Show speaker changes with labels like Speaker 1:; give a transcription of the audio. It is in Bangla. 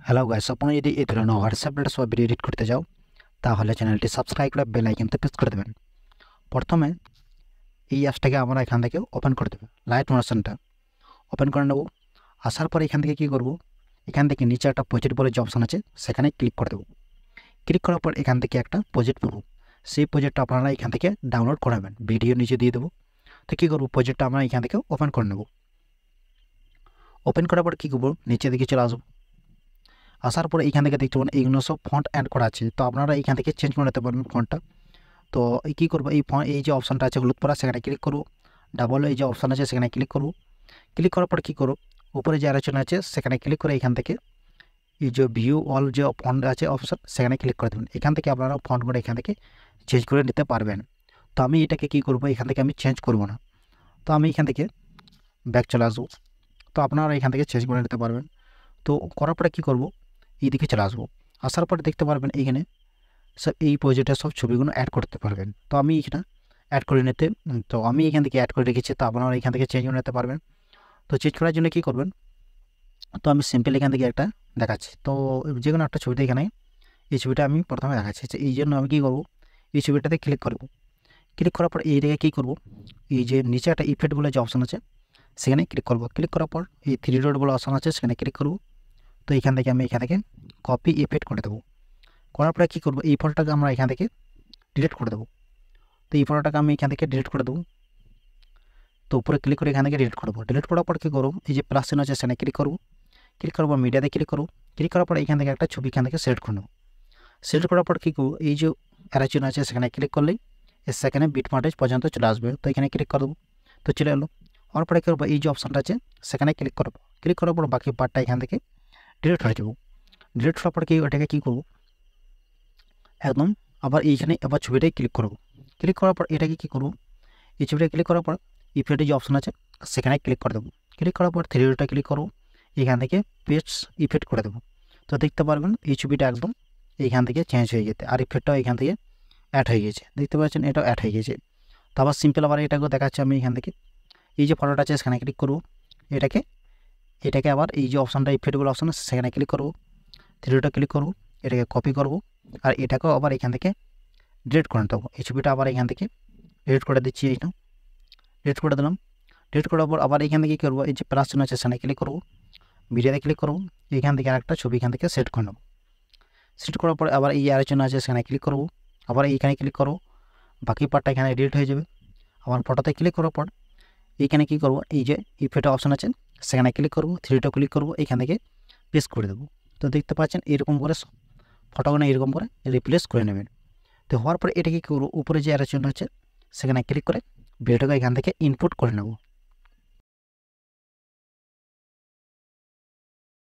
Speaker 1: হ্যালো গাইস, আপনারা যদি এই ধরনের হোয়াটসঅ্যাপ স্ট্যাটাস বা ভিডিও এডিট করতে যাও তাহলে চ্যানেলটি সাবস্ক্রাইব করে বেল আইকনতে প্রেস করে দেবেন। প্রথমে এই অ্যাপসটাকে আমরা এখান থেকে ওপেন করে দেব, লাইট মোশনটা ওপেন করে নেব। আসার পরে এখান থেকে কী করব, এখান থেকে নিচে একটা প্রজেক্ট বলে যে অপশন আছে সেখানে ক্লিক করে দেবো। ক্লিক করার পর এখান থেকে একটা প্রজেক্ট পাবো, সেই প্রজেক্টটা আপনারা এখান থেকে ডাউনলোড করাবেন, ভিডিও নিচে দিয়ে দেবো। তো কী করবো, প্রজেক্টটা আমরা এখান থেকে ওপেন করে নেব। ওপেন করার পর কী করবো, নিচে দিকে চলে আসবো। আসার পরে এইখান থেকে দেখতে পাবেন এইগুলো সব ফন্ট অ্যাড করা আছে, তো আপনারা এইখান থেকে চেঞ্জ করে নিতে পারবেন ফন্টটা। তো কী করবো, এই যে অপশানটা আছে হলুদ পরা সেখানে ক্লিক করবো, ডাবল এই যে অপশান আছে সেখানে ক্লিক করবো। ক্লিক করার পর কী করবো, উপরে যে আলোচনা আছে সেখানে ক্লিক করে এখান থেকে এই যে ভিউ অল যে ফন্ট আছে অপশান সেখানে ক্লিক করে দেবেন। এখান থেকে আপনারা ফন্টগুলো এখান থেকে চেঞ্জ করে নিতে পারবেন। তো আমি এটাকে কী করবো, এখান থেকে আমি চেঞ্জ করবো না, তো আমি এখান থেকে ব্যাক চলে আসবো। তো আপনারা এখান থেকে চেঞ্জ করে নিতে পারবেন। তো করার পরে কী করবো, এইদিকে চলে আসবো। আসার পরে দেখতে পারবেন এইখানে সব এই প্রজেক্টের সব ছবিগুলো অ্যাড করতে পারবেন। তো আমি এখানে অ্যাড করে নিতে তো আমি এখান থেকে অ্যাড করে রেখেছি, তো আপনারা এখান থেকে চেঞ্জ করে নিতে পারবেন। তো চেঞ্জ করার জন্য কী করবেন, তো আমি সিম্পল এখান থেকে একটা দেখাচ্ছি। তো যে কোনো একটা ছবিতে এখানে এই ছবিটা আমি প্রথমে দেখাচ্ছি, এই জন্য আমি কী করবো, এই ছবিটাতে ক্লিক করব। ক্লিক করার পর এই জায়গায় কী করবো, এই যে নিচে একটা ইফেক্ট বলে যে অপশান আছে সেখানে ক্লিক করব। ক্লিক করার পর এই 3 ডট বলে অপশান আছে সেখানে ক্লিক করব। তো এখান থেকে আমি এখান থেকে কপি ইফেক্ট করে দেবো। করার পরে কী করবো, এই ফটোটাকে আমরা এখান থেকে ডিলিট করে দেবো। তো এই ফটোটাকে আমি এখান থেকে ডিলিট করে দেবো। তো উপরে ক্লিক করে এখান থেকে ডিলিট করবো। ডিলিট করার পর কী করবো, এই যে প্লাস চিহ্ন আছে সেখানে ক্লিক করবো। ক্লিক করার পর মিডিয়াতে ক্লিক করবো। ক্লিক করার পর এখান থেকে একটা ছবি এখান থেকে সিলেক্ট করে নেবো। সিলেক্ট করার পর কী করবো, এই যে অ্যারো চিহ্ন আছে সেখানে ক্লিক করলেই সেখানে বিটমার্ক পর্যন্ত চলে আসবে। তো এখানে ক্লিক করে দেবো, তো চলে এলো। হওয়ার পরে কী করবো, এই যে অপশানটা আছে সেখানে ক্লিক করবো। ক্লিক করার পর বাকি পার্টটা এখান থেকে ডিলিট হয়ে যাবো। ডিলিট হওয়ার পর কি ওটাকে কী করবো, একদম আবার এইখানে আবার ছবিটাই ক্লিক করবো। ক্লিক করার পর এটাকে কী করবো, এই ছবিটা ক্লিক করার পর ইফেক্টে যে অপশান আছে সেখানে ক্লিক করে দেবো। ক্লিক করার পর 3 ডটটা ক্লিক করবো, এখান থেকে পেস্ট ইফেক্ট করে দেবো। তো দেখতে পারবেন এই ছবিটা একদম এইখান থেকে চেঞ্জ হয়ে যেতে, আর ইফেক্টটাও এখান থেকে অ্যাড হয়ে গেছে। দেখতে পাচ্ছেন এটাও অ্যাড হয়ে গেছে। তো আবার সিম্পল আবার এটাকেও দেখাচ্ছি আমি এখান থেকে এই যে ফটোটা আছে সেখানে ক্লিক করবো। এটাকে আবার এই যে অপশানটা ইফেক্টগুলো অপশান আছে সেখানে ক্লিক করবো। 3 ডটটা ক্লিক করবো, এটাকে কপি করবো আর এটাকেও আবার এখান থেকে ডিলিট করে নিতে হবে। এই ছবিটা আবার এখান থেকে ডিলিট করে দিচ্ছি, এইটা ডিলিট করে দিলাম। ডিলিট করার পর আবার এখান থেকে কী করবো, এই যে প্লাস চিহ্ন আছে সেখানে ক্লিক করবো, মিডিয়াতে ক্লিক করবো। এখান থেকে আরেকটা ছবি এখান থেকে সেট করে নেবো। সেট করার পর আবার এই আলোচনা আছে সেখানে ক্লিক করবো, আবার এইখানে ক্লিক করবো, বাকি পার্টটা এখানে এডিট হয়ে যাবে। আবার ফটোতে ক্লিক করার পর এইখানে কী করবো, এই যে ইফেক্ট অপশান আছে সেখানে ক্লিক করবো, 3 ডটে ক্লিক করবো, এখান থেকে পেস্ট করে দেবো। তো দেখতে পাচ্ছেন এরকম করে ফটোগুলো এরকম করে রিপ্লেস করে নেবেন। তো হওয়ার পরে এটাকে কী করবো, উপরে যে আলোচনা আছে সেখানে ক্লিক করে ভিডিওটাকে এখান থেকে ইনপুট করে নেব।